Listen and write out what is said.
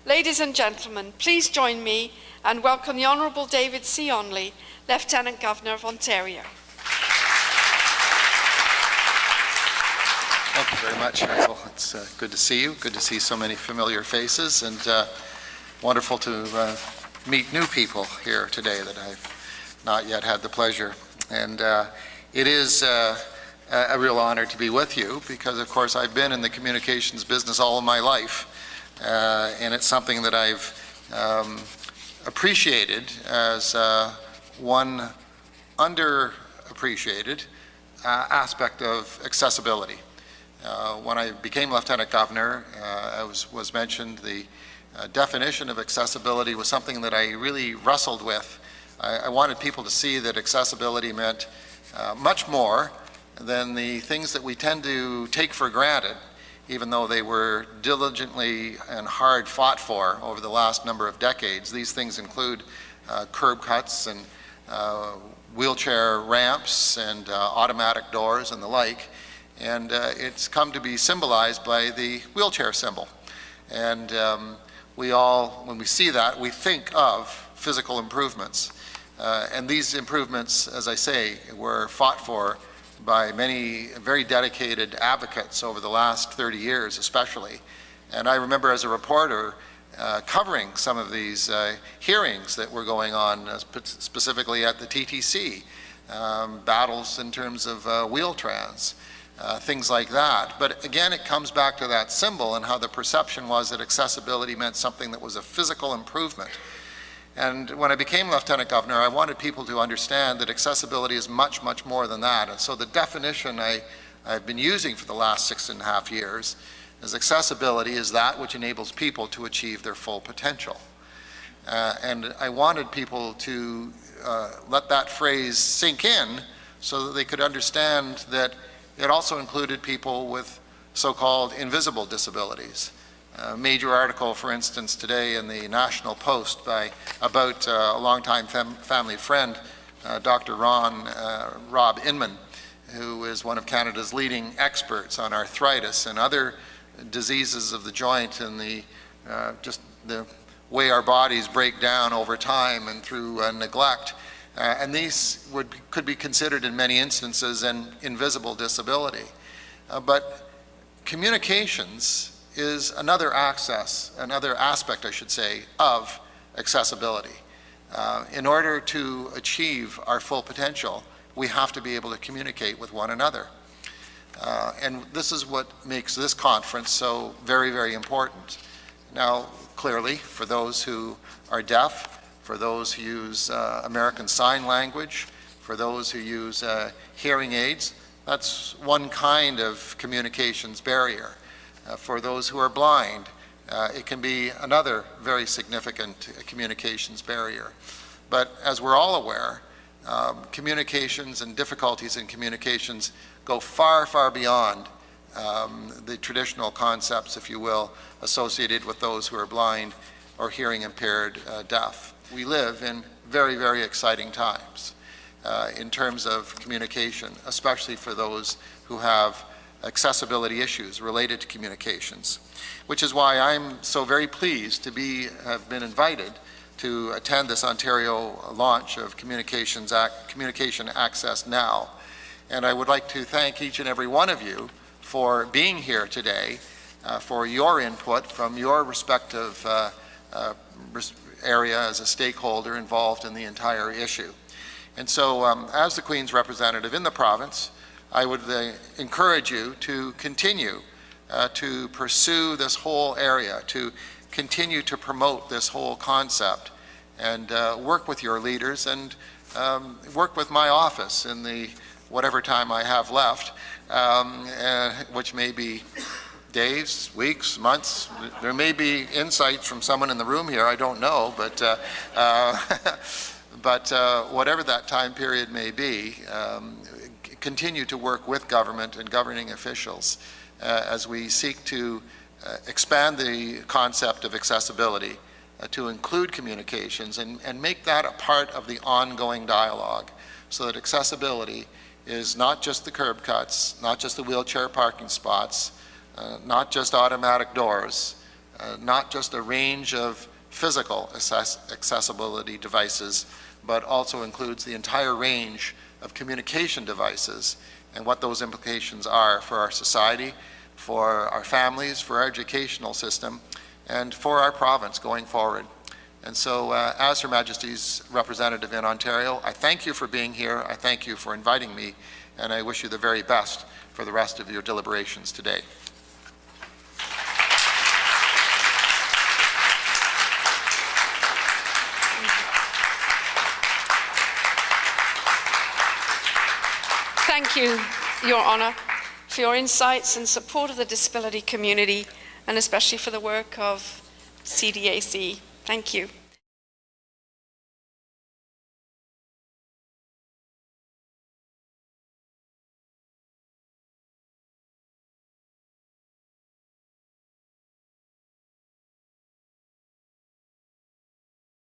Ladies and gentlemen, please join me and welcome the Honourable David C. Onley, Lieutenant Governor of Ontario. Thank you very much, Hazel. It's good to see you. Good to see so many familiar faces, and wonderful to meet new people here today that I've not yet had the pleasure. And it is a real honor to be with you because, of course, I've been in the communications business all of my life, and it's something that I've appreciated as one underappreciated aspect of accessibility. When I became Lieutenant Governor, as was mentioned, the definition of accessibility was something that I really wrestled with. I wanted people to see that accessibility meant much more than the things that we tend to take for granted, even though they were diligently and hard fought for over the last number of decades. These things include curb cuts and wheelchair ramps and automatic doors and the like. And it's come to be symbolized by the wheelchair symbol. And we all, when we see that, we think of physical improvements. And these improvements, as I say, were fought for by many very dedicated advocates over the last 30 years especially. And I remember as a reporter covering some of these hearings that were going on, specifically at the TTC, battles in terms of Wheel-Trans. Things like that. But again, it comes back to that symbol and how the perception was that accessibility meant something that was a physical improvement. And when I became Lieutenant Governor, I wanted people to understand that accessibility is much, much more than that. And so the definition I've been using for the last 6.5 years is accessibility is that which enables people to achieve their full potential. And I wanted people to let that phrase sink in so that they could understand that it also included people with so-called invisible disabilities. A major article, for instance, today in the National Post about a longtime family friend, Dr. Rob Inman, who is one of Canada's leading experts on arthritis and other diseases of the joint and just the way our bodies break down over time and through neglect. And these could be considered in many instances an invisible disability. But communications is another aspect, I should say, of accessibility. In order to achieve our full potential, we have to be able to communicate with one another. And this is what makes this conference so very, very important. Now, clearly, for those who are deaf, for those who use American Sign Language, for those who use hearing aids, that's one kind of communications barrier. For those who are blind, it can be another very significant communications barrier. But as we're all aware, communications and difficulties in communications go far, far beyond the traditional concepts, if you will, associated with those who are blind or hearing impaired deaf. We live in very, very exciting times in terms of communication, especially for those who have accessibility issues related to communications, which is why I'm so very pleased to have been invited to attend this Ontario launch of Communication Access Now. And I would like to thank each and every one of you for being here today, for your input from your respective area as a stakeholder involved in the entire issue. And so as the Queen's representative in the province, I would encourage you to continue to pursue this whole area, to continue to promote this whole concept and work with your leaders and work with my office in the whatever time I have left, which may be days, weeks, months. There may be insights from someone in the room here, I don't know, but whatever that time period may be, continue to work with government and governing officials as we seek to expand the concept of accessibility to include communications and make that a part of the ongoing dialogue so that accessibility is not just the curb cuts, not just the wheelchair parking spots, not just automatic doors, not just a range of physical accessibility devices, but also includes the entire range of communication devices and what those implications are for our society, for our families, for our educational system, and for our province going forward. And so, as Her Majesty's representative in Ontario, I thank you for being here, I thank you for inviting me, and I wish you the very best for the rest of your deliberations today. Thank you, Your Honour, for your insights and support of the disability community, and especially for the work of CDAC. Thank you.